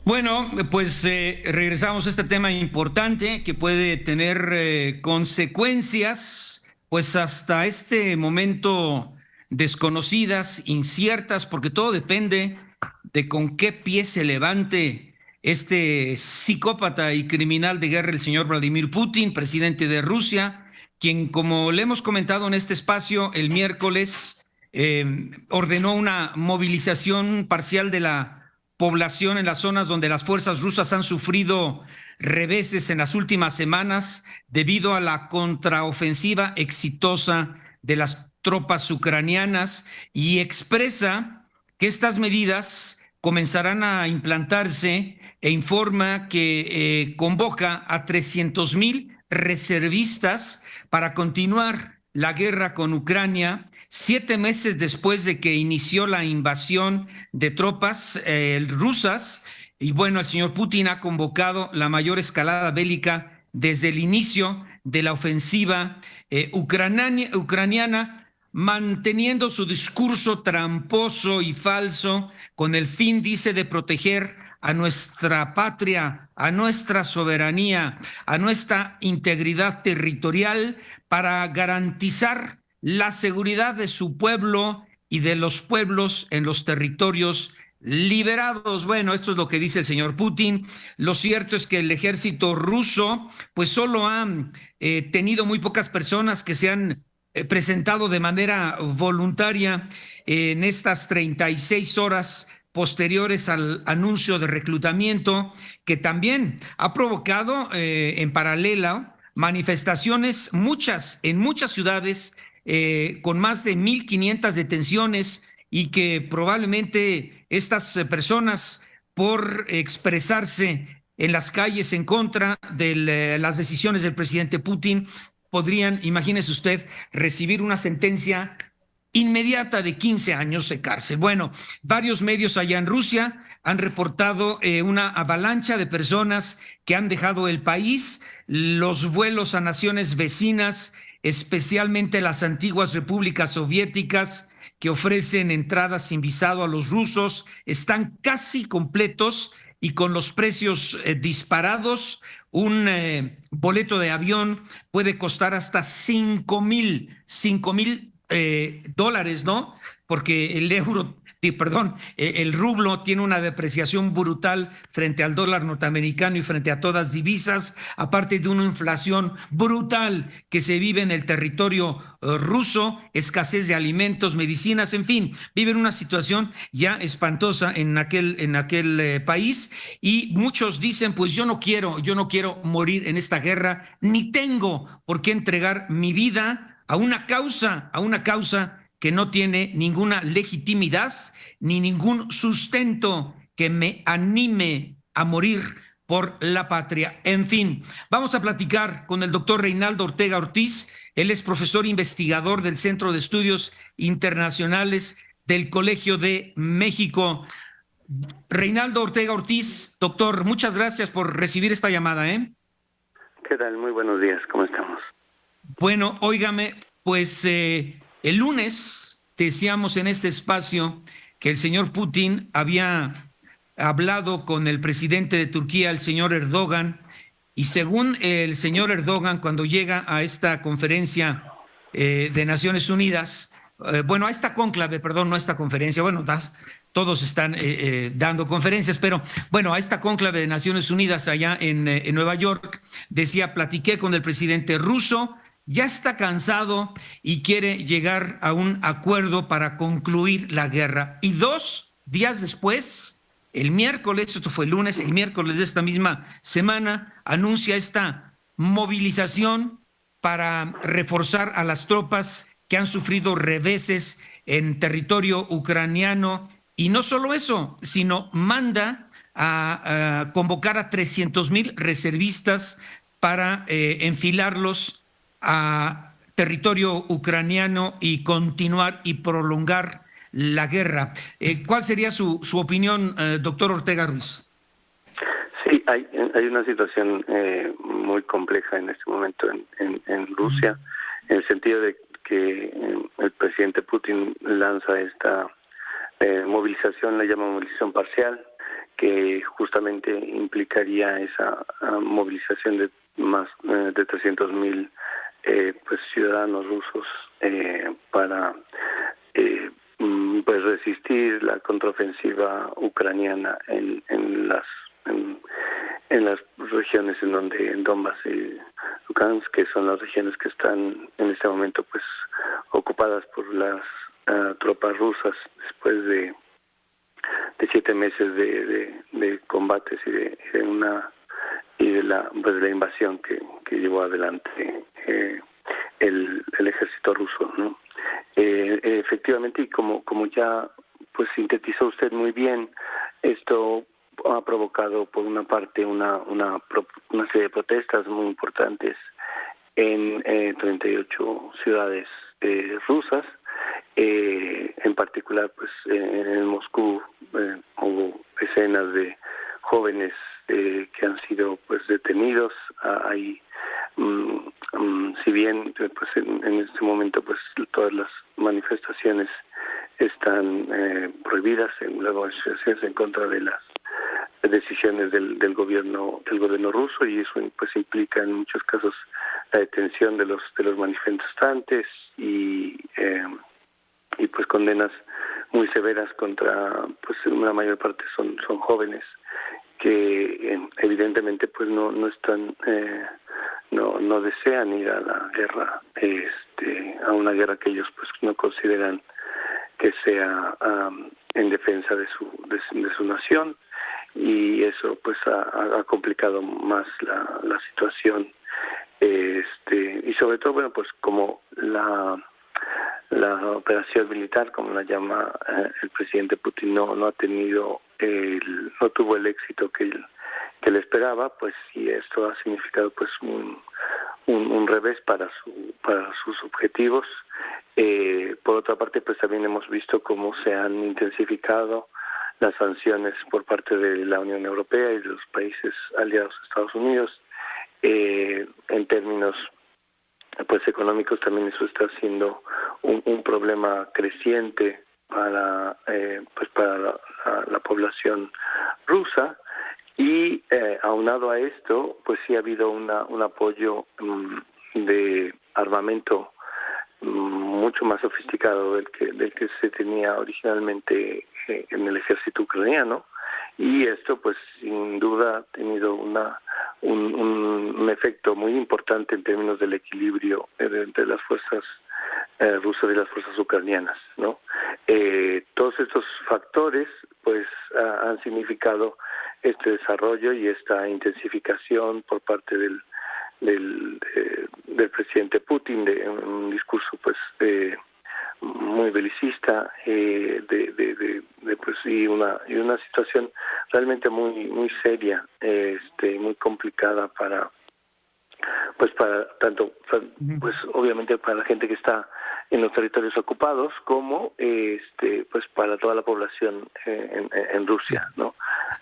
Bueno, pues regresamos a este tema importante que puede tener consecuencias, pues hasta este momento desconocidas, inciertas, porque todo depende de con qué pie se levante este psicópata y criminal de guerra, el señor Vladimir Putin, presidente de Rusia, quien, como le hemos comentado en este espacio, el miércoles ordenó una movilización parcial de la población en las zonas donde las fuerzas rusas han sufrido reveses en las últimas semanas debido a la contraofensiva exitosa de las tropas ucranianas, y expresa que estas medidas comenzarán a implantarse e informa que convoca a 300,000 reservistas para continuar la guerra con Ucrania 7 meses después de que inició la invasión de tropas rusas. Y bueno, el señor Putin ha convocado la mayor escalada bélica desde el inicio de la ofensiva ucraniana, manteniendo su discurso tramposo y falso con el fin, dice, de proteger a nuestra patria, a nuestra soberanía, a nuestra integridad territorial, para garantizar la seguridad de su pueblo y de los pueblos en los territorios liberados. Bueno, esto es lo que dice el señor Putin. Lo cierto es que el ejército ruso pues solo ha tenido muy pocas personas que se han presentado de manera voluntaria en estas 36 horas posteriores al anuncio de reclutamiento, que también ha provocado en paralelo manifestaciones, en muchas ciudades, con más de 1,500 detenciones, y que probablemente estas personas, por expresarse en las calles en contra de las decisiones del presidente Putin, podrían, imagínese usted, recibir una sentencia inmediata de 15 años de cárcel. Bueno, varios medios allá en Rusia han reportado una avalancha de personas que han dejado el país. Los vuelos a naciones vecinas, especialmente las antiguas repúblicas soviéticas, que ofrecen entradas sin visado a los rusos, están casi completos y con los precios disparados. Un boleto de avión puede costar hasta 5,000 dólares, ¿no? Porque el rublo tiene una depreciación brutal frente al dólar norteamericano y frente a todas divisas, aparte de una inflación brutal que se vive en el territorio ruso, escasez de alimentos, medicinas, en fin, viven una situación ya espantosa en aquel país. Y muchos dicen, pues yo no quiero morir en esta guerra, ni tengo por qué entregar mi vida a una causa que no tiene ninguna legitimidad ni ningún sustento que me anime a morir por la patria. En fin, vamos a platicar con el doctor Reinaldo Ortega Ortiz. Él es profesor investigador del Centro de Estudios Internacionales del Colegio de México. Reinaldo Ortega Ortiz, doctor, muchas gracias por recibir esta llamada, ¿eh? ¿Qué tal? Muy buenos días, ¿cómo estamos? Bueno, óigame, pues el lunes decíamos en este espacio que el señor Putin había hablado con el presidente de Turquía, el señor Erdogan, y según el señor Erdogan, cuando llega a esta conferencia de Naciones Unidas, bueno, a esta cónclave, perdón, no a esta conferencia, bueno, todos están dando conferencias, pero bueno, a esta cónclave de Naciones Unidas allá en Nueva York, decía, platiqué con el presidente ruso, ya está cansado y quiere llegar a un acuerdo para concluir la guerra. Y 2 días después, el miércoles, esto fue el lunes, el miércoles de esta misma semana, anuncia esta movilización para reforzar a las tropas que han sufrido reveses en territorio ucraniano. Y no solo eso, sino manda a convocar a 300,000 reservistas para enfilarlos a territorio ucraniano y continuar y prolongar la guerra. ¿Cuál sería su opinión, doctor Ortega Ruiz? Sí, hay una situación muy compleja en este momento en Rusia, en el sentido de que el presidente Putin lanza esta movilización, la llama movilización parcial, que justamente implicaría esa movilización de más de 300,000 pues ciudadanos rusos para pues resistir la contraofensiva ucraniana en las regiones en Donbass y Lugansk, que son las regiones que están en este momento pues ocupadas por las tropas rusas después de 7 meses de combates y de la invasión que llevó adelante el ejército ruso, ¿no? Efectivamente, y como ya pues sintetizó usted muy bien, esto ha provocado por una parte una serie de protestas muy importantes en 38 ciudades rusas. En particular, pues en Moscú hubo escenas de jóvenes que han sido pues detenidos. Hay si bien pues en este momento pues todas las manifestaciones están prohibidas en las manifestaciones en contra de las decisiones del gobierno ruso, y eso pues implica en muchos casos la detención de los manifestantes y pues condenas muy severas contra pues una mayor parte son jóvenes que evidentemente pues no están no desean ir a la guerra, a una guerra que ellos pues no consideran que sea en defensa de su nación, y eso pues ha complicado más la situación, y sobre todo bueno pues como la operación militar, como la llama el presidente Putin, no tuvo el éxito que él esperaba, pues sí, esto ha significado pues un revés para sus objetivos. Por otra parte, pues también hemos visto cómo se han intensificado las sanciones por parte de la Unión Europea y de los países aliados a Estados Unidos. En términos pues económicos también eso está siendo un problema creciente para la población rusa, y aunado a esto pues sí ha habido un apoyo de armamento mucho más sofisticado del que se tenía originalmente en el ejército ucraniano, y esto pues sin duda ha tenido un efecto muy importante en términos del equilibrio entre las fuerzas rusas y las fuerzas ucranianas, ¿no? Todos estos factores pues han significado este desarrollo y esta intensificación por parte del presidente Putin de un discurso pues muy belicista, pues y una situación realmente muy seria, muy complicada para tanto pues obviamente para la gente que está en los territorios ocupados como pues para toda la población en Rusia, ¿no?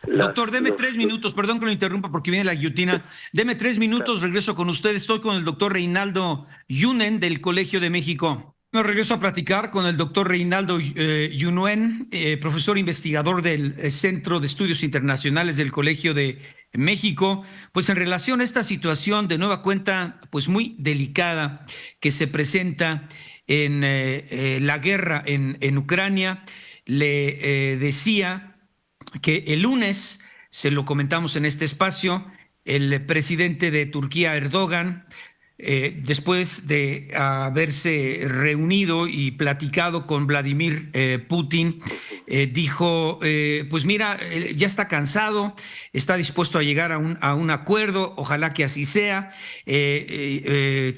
Doctor, deme 3 minutos, perdón que lo interrumpa porque viene la guillotina. Deme 3 minutos, claro. Regreso con usted. Estoy con el doctor Reinaldo Yunen del Colegio de México. Me regreso a platicar con el doctor Reinaldo Yunen, profesor investigador del Centro de Estudios Internacionales del Colegio de México, pues en relación a esta situación de nueva cuenta, pues muy delicada que se presenta en la guerra en Ucrania. Le decía que el lunes, se lo comentamos en este espacio, el presidente de Turquía, Erdogan, después de haberse reunido y platicado con Vladimir Putin, dijo, pues mira, ya está cansado, está dispuesto a llegar a un acuerdo, ojalá que así sea.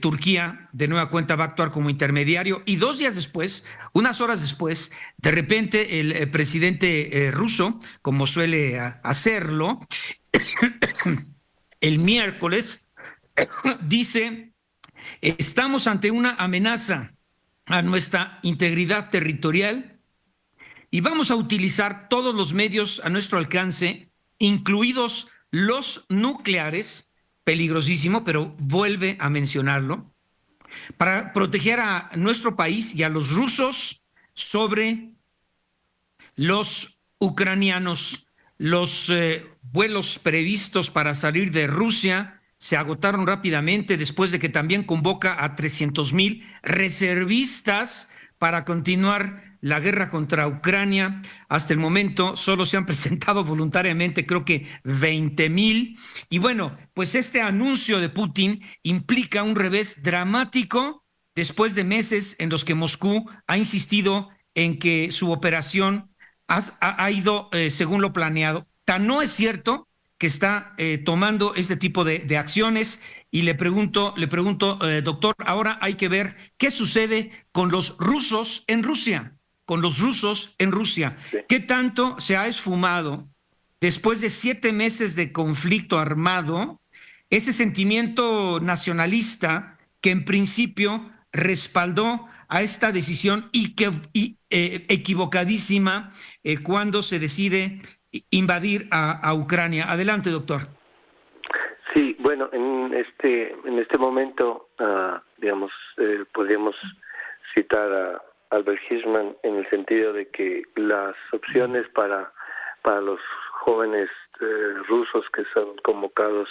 Turquía de nueva cuenta va a actuar como intermediario, y 2 días después, unas horas después, de repente el presidente ruso, como suele hacerlo, el miércoles, dice: estamos ante una amenaza a nuestra integridad territorial y vamos a utilizar todos los medios a nuestro alcance, incluidos los nucleares, peligrosísimo, pero vuelve a mencionarlo, para proteger a nuestro país y a los rusos sobre los ucranianos. Los vuelos previstos para salir de Rusia se agotaron rápidamente después de que también convoca a 300,000 reservistas para continuar la guerra contra Ucrania. Hasta el momento solo se han presentado voluntariamente, creo que 20,000. Y bueno, pues este anuncio de Putin implica un revés dramático después de meses en los que Moscú ha insistido en que su operación ha ido según lo planeado. Tan no es cierto que está tomando este tipo de acciones y le pregunto, doctor, ahora hay que ver qué sucede con los rusos en Rusia, con los rusos en Rusia. Sí. ¿Qué tanto se ha esfumado después de 7 meses de conflicto armado ese sentimiento nacionalista que en principio respaldó a esta decisión equivocadísima cuando se decide invadir a Ucrania? Adelante, doctor. Sí, bueno, en este momento, digamos, podríamos citar a Albert Hirschman en el sentido de que las opciones para los jóvenes rusos que son convocados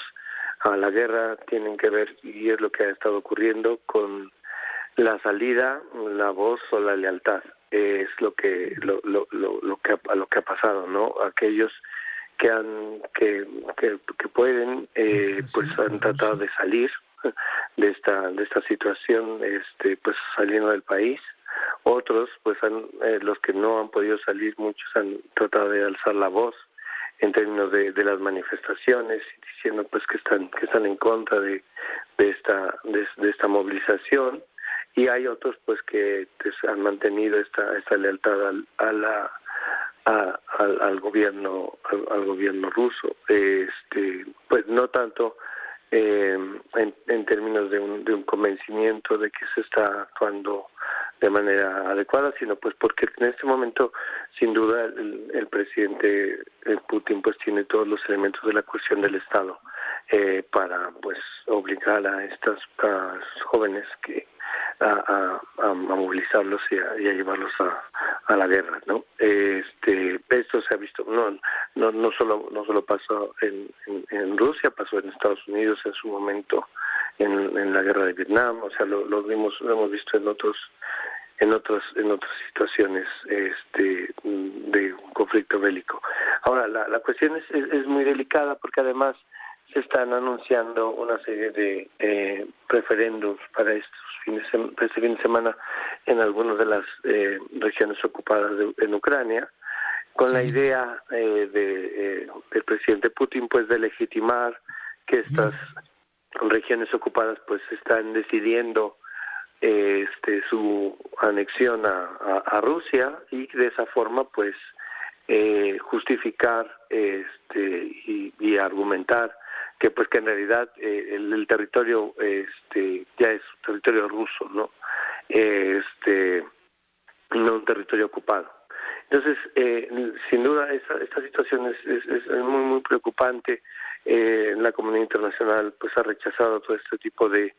a la guerra tienen que ver, y es lo que ha estado ocurriendo, con la salida, la voz o la lealtad. Es lo que ha pasado, ¿no? Aquellos que pueden, pues han tratado de salir de esta situación, pues saliendo del país. Otros, pues los que no han podido salir, muchos han tratado de alzar la voz en términos de las manifestaciones, diciendo pues que están en contra de esta movilización. Y hay otros pues que han mantenido esta lealtad al gobierno ruso, pues no tanto en términos de un convencimiento de que se está actuando de manera adecuada, sino pues porque en este momento sin duda el presidente Putin pues tiene todos los elementos de la cuestión del Estado para pues obligar a estos jóvenes a movilizarlos y a llevarlos a la guerra, ¿no? Esto se ha visto, no solo pasó en Rusia, pasó en Estados Unidos en su momento, en la guerra de Vietnam, o sea, lo hemos visto en otras situaciones de un conflicto bélico. Ahora, la cuestión es muy delicada porque además se están anunciando una serie de referéndums para este fin de semana en algunas de las regiones ocupadas en Ucrania, con la idea del presidente Putin pues de legitimar que estas regiones ocupadas pues están decidiendo su anexión a Rusia, y de esa forma pues justificar y argumentar que pues que en realidad el territorio ya es territorio ruso, no no un territorio ocupado. Entonces sin duda esta situación es muy preocupante. La comunidad internacional pues ha rechazado todo este tipo de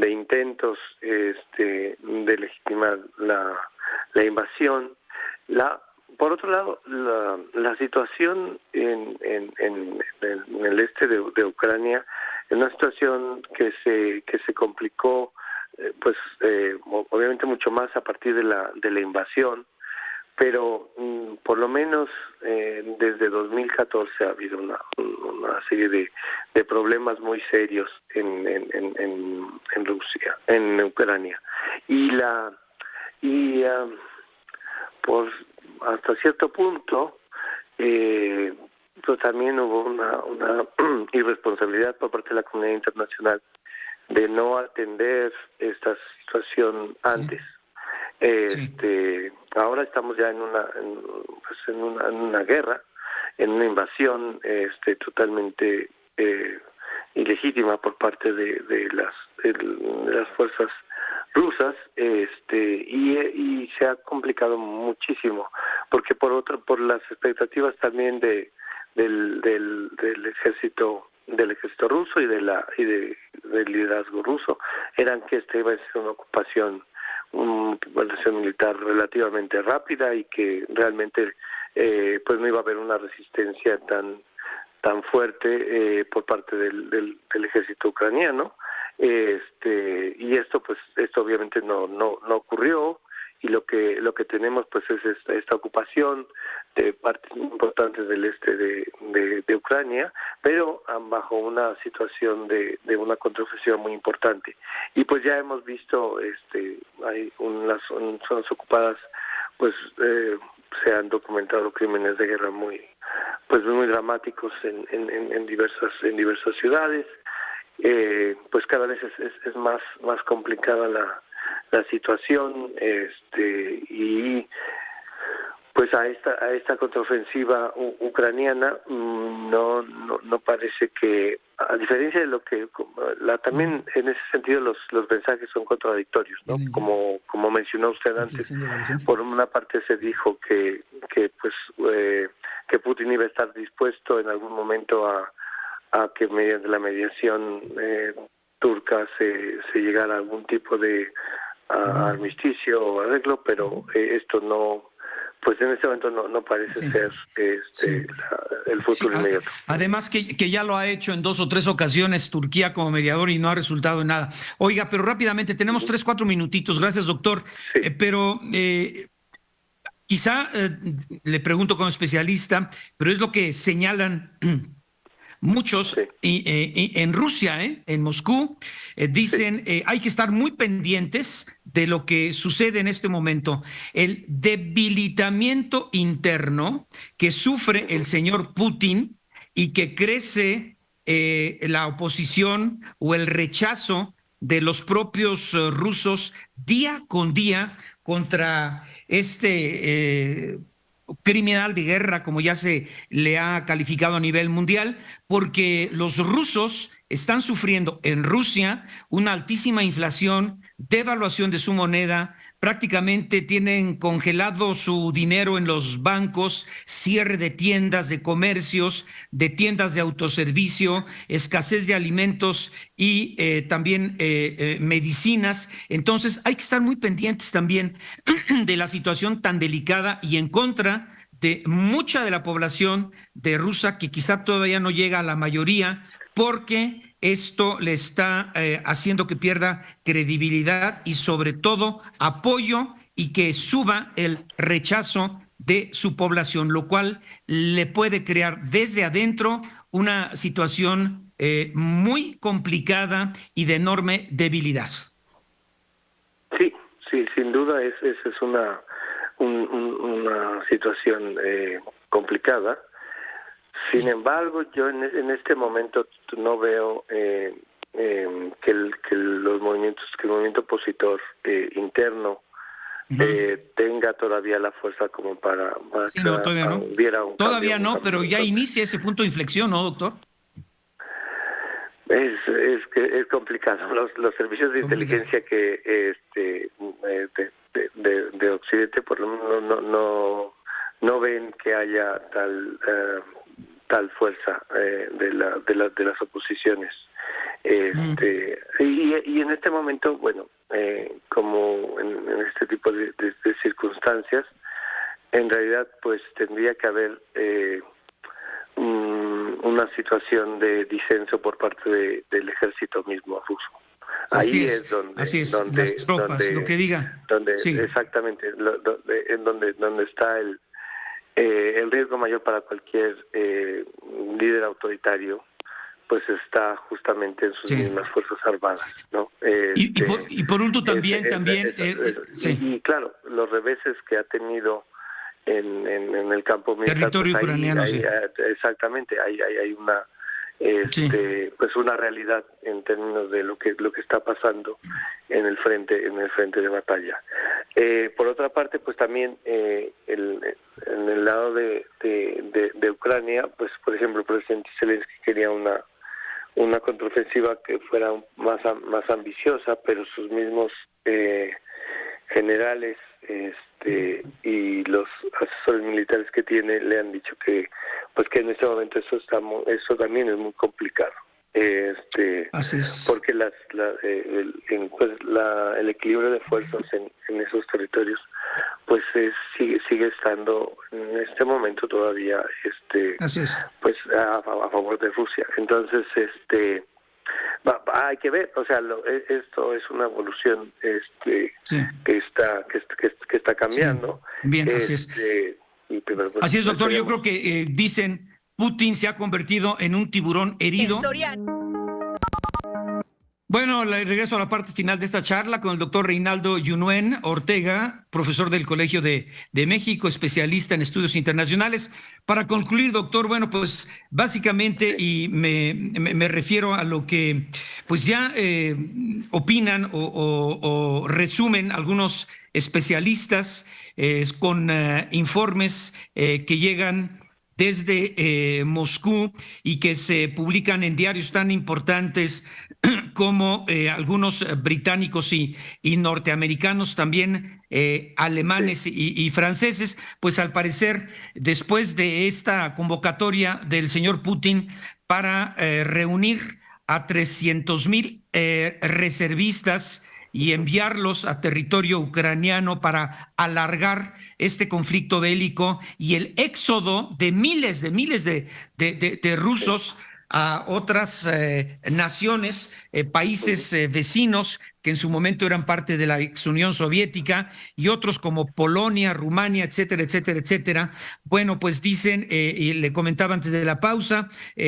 intentos de legitimar la invasión. Por otro lado, la situación en el este de Ucrania es una situación que se complicó obviamente mucho más a partir de la invasión, pero por lo menos desde 2014 ha habido una serie de problemas muy serios en Rusia, en Ucrania, por hasta cierto punto pues también hubo una irresponsabilidad por parte de la comunidad internacional de no atender esta situación antes. Ahora estamos ya en una guerra, en una invasión totalmente ilegítima por parte de las fuerzas rusas, y se ha complicado muchísimo porque por las expectativas también del ejército ruso y del liderazgo ruso eran que esta iba a ser una operación militar relativamente rápida y que realmente pues no iba a haber una resistencia tan fuerte por parte del ejército ucraniano. Y esto obviamente no ocurrió, y lo que tenemos pues es esta ocupación de partes importantes del este de Ucrania, pero bajo una situación de una contraofensiva muy importante. Y pues ya hemos visto hay unas zonas ocupadas, pues se han documentado crímenes de guerra muy dramáticos en diversas ciudades. Pues cada vez es más complicada la situación, y pues a esta contraofensiva ucraniana no parece que, a diferencia de lo que también en ese sentido los mensajes son contradictorios, ¿no? Como mencionó usted antes, por una parte se dijo que Putin iba a estar dispuesto en algún momento a que mediante la mediación turca se llegara a algún tipo de armisticio o arreglo, pero esto no, pues en este momento no parece ser el futuro inmediato. Además que ya lo ha hecho en 2 o 3 ocasiones Turquía como mediador y no ha resultado en nada. Oiga, pero rápidamente, tenemos 3-4 minutitos, gracias doctor, Sí. Pero quizá le pregunto como especialista, pero es lo que señalan muchos en Rusia, en Moscú, dicen hay que estar muy pendientes de lo que sucede en este momento. El debilitamiento interno que sufre el señor Putin y que crece la oposición o el rechazo de los propios rusos día con día contra este criminal de guerra, como ya se le ha calificado a nivel mundial, porque los rusos están sufriendo en Rusia una altísima inflación, devaluación de su moneda, prácticamente tienen congelado su dinero en los bancos, cierre de tiendas, de comercios, de tiendas de autoservicio, escasez de alimentos y también medicinas. Entonces hay que estar muy pendientes también de la situación tan delicada y en contra de mucha de la población de Rusia, que quizá todavía no llega a la mayoría, porque esto le está haciendo que pierda credibilidad y sobre todo apoyo, y que suba el rechazo de su población, lo cual le puede crear desde adentro una situación muy complicada y de enorme debilidad. Sí, sin duda esa es una situación complicada. Sin embargo, yo en este momento no veo que el movimiento opositor interno tenga todavía la fuerza como para no, todavía no. hubiera un todavía cambio, no, pero ya inicia ese punto de inflexión, ¿no, doctor? Es complicado. Los servicios de inteligencia que de Occidente por lo menos no ven que haya tal fuerza de las oposiciones. Y en este momento, bueno, como en este tipo de circunstancias, en realidad pues tendría que haber una situación de disenso por parte del ejército mismo ruso. Ahí es donde las tropas, lo que diga. Exactamente, donde está el riesgo mayor para cualquier líder autoritario, pues está justamente en sus mismas fuerzas armadas, ¿no? Y por último también y claro, los reveses que ha tenido en el campo militar, territorio pues ucraniano, exactamente, hay una pues una realidad en términos de lo que está pasando en el frente de batalla. Por otra parte, pues también en el lado de Ucrania, pues por ejemplo el presidente Zelensky quería una contraofensiva que fuera más ambiciosa, pero sus mismos generales y los asesores militares que tiene le han dicho que en este momento eso también es muy complicado. Así es. porque el equilibrio de fuerzas en esos territorios pues sigue estando en este momento todavía Así es. pues a favor de Rusia. Entonces hay que ver, o sea, esto es una evolución Sí. que está cambiando. Sí. Bien, así es. Y primero, pues, Así es, doctor. Yo esperemos. creo que dicen Putin se ha convertido en un tiburón herido. Bueno, regreso a la parte final de esta charla con el doctor Reinaldo Yunuen Ortega, profesor del Colegio de México, especialista en estudios internacionales. Para concluir, doctor, bueno, pues básicamente, y me refiero a lo que pues ya opinan o resumen algunos especialistas con informes que llegan desde Moscú y que se publican en diarios tan importantes como algunos británicos y norteamericanos, también alemanes y franceses, pues al parecer, después de esta convocatoria del señor Putin para reunir a 300,000 reservistas y enviarlos a territorio ucraniano para alargar este conflicto bélico y el éxodo de miles de rusos a otras naciones, países vecinos que en su momento eran parte de la ex Unión Soviética y otros como Polonia, Rumania, etcétera, etcétera, etcétera. Bueno, pues dicen, y le comentaba antes de la pausa,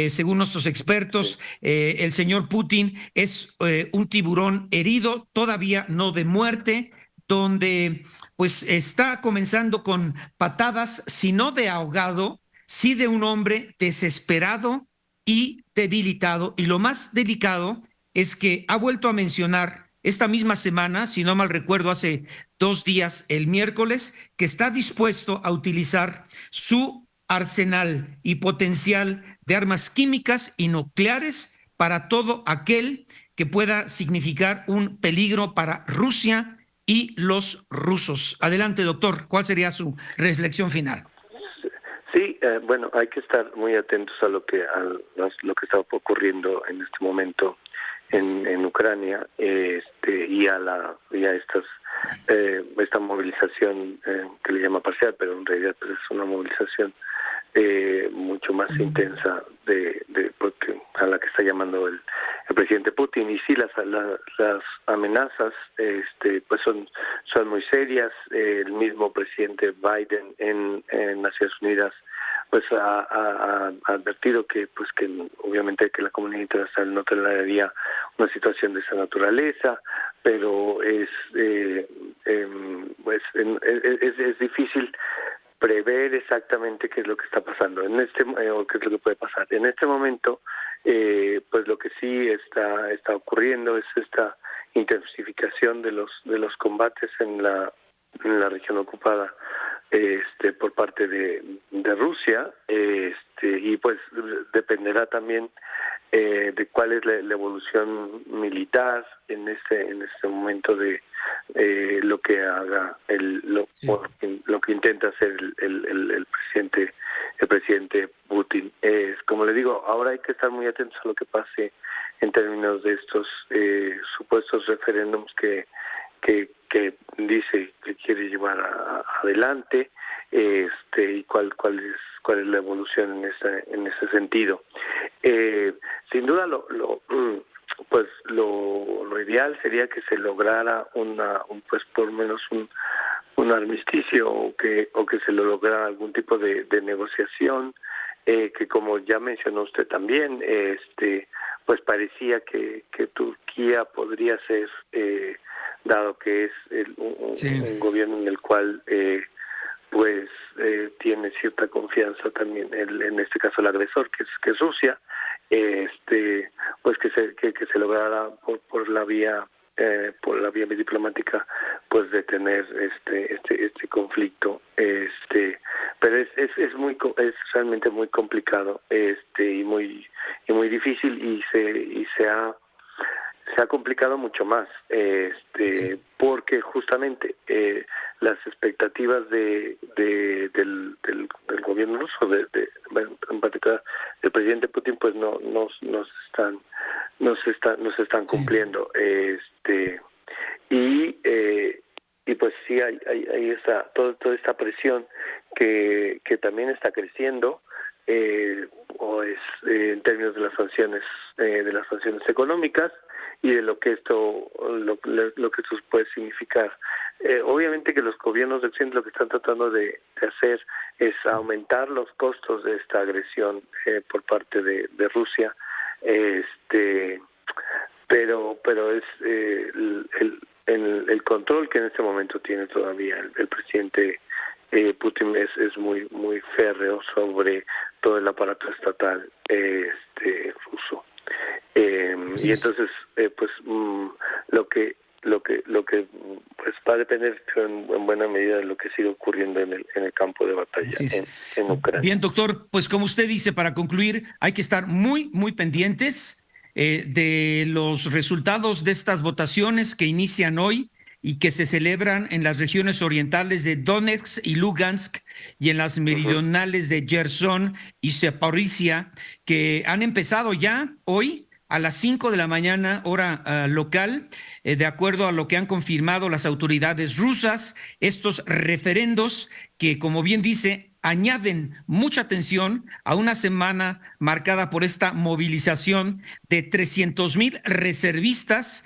según nuestros expertos, el señor Putin es un tiburón herido, todavía no de muerte, donde pues está comenzando con patadas, si no de ahogado, sí de un hombre desesperado y debilitado. Y lo más delicado es que ha vuelto a mencionar esta misma semana, si no mal recuerdo, hace 2 días, el miércoles, que está dispuesto a utilizar su arsenal y potencial de armas químicas y nucleares para todo aquel que pueda significar un peligro para Rusia y los rusos. Adelante, doctor, ¿cuál sería su reflexión final? Sí, bueno, hay que estar muy atentos a lo que está ocurriendo en este momento en Ucrania, y a esta movilización que le llama parcial, pero en realidad pues, es una movilización mucho más intensa porque a la que está llamando el presidente Putin. Y sí, las amenazas pues son muy serias. El mismo presidente Biden en Naciones Unidas pues ha advertido que obviamente que la comunidad internacional no toleraría una situación de esa naturaleza, pero es difícil prever exactamente qué es lo que está pasando o qué es lo que puede pasar. En este momento, pues lo que sí está ocurriendo es esta intensificación de los combates en la región ocupada por parte de Rusia, y pues dependerá también de cuál es la evolución militar en este momento de lo que haga lo que intenta hacer el presidente Putin. Como le digo, ahora hay que estar muy atentos a lo que pase en términos de estos supuestos referéndums que dice que quiere llevar adelante, y cuál es la evolución en ese sentido. Sin duda pues lo ideal sería que se lograra pues por lo menos un armisticio o que se lograra algún tipo de negociación, que como ya mencionó usted también, pues parecía que Turquía podría ser, dado que es un gobierno en el cual tiene cierta confianza también en este caso el agresor, que es Rusia, pues que se lograra por la vía diplomática pues detener este conflicto, pero es realmente muy complicado, y muy difícil, y se ha complicado mucho más, porque justamente las expectativas del gobierno ruso, en particular el presidente Putin pues no se están cumpliendo. Y pues sí hay esta toda esta presión que también está creciendo, en términos de las sanciones económicas y de lo que esto puede significar. Obviamente que los gobiernos de Occidente lo que están tratando de hacer es aumentar los costos de esta agresión por parte de Rusia, pero es el control que en este momento tiene todavía el presidente Putin es muy férreo sobre todo el aparato estatal ruso, y entonces lo que pues va a depender en buena medida de lo que siga ocurriendo en el campo de batalla en Ucrania. Bien, doctor, pues como usted dice, para concluir, hay que estar muy pendientes de los resultados de estas votaciones que inician hoy y que se celebran en las regiones orientales de Donetsk y Lugansk y en las meridionales de Gerson y Zaporizhia, que han empezado ya hoy a las 5 de la mañana, hora local, de acuerdo a lo que han confirmado las autoridades rusas. Estos referendos que, como bien dice, añaden mucha tensión a una semana marcada por esta movilización de 300,000 reservistas,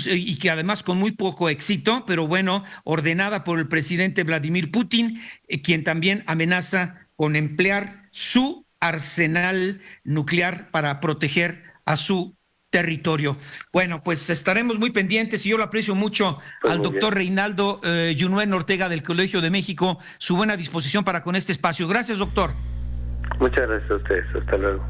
y que además con muy poco éxito, pero bueno, ordenada por el presidente Vladimir Putin, quien también amenaza con emplear su arsenal nuclear para proteger a su territorio. Bueno, pues estaremos muy pendientes y yo lo aprecio mucho al doctor Reinaldo Yunuen Ortega del Colegio de México, su buena disposición para con este espacio. Gracias, doctor. Muchas gracias a ustedes. Hasta luego.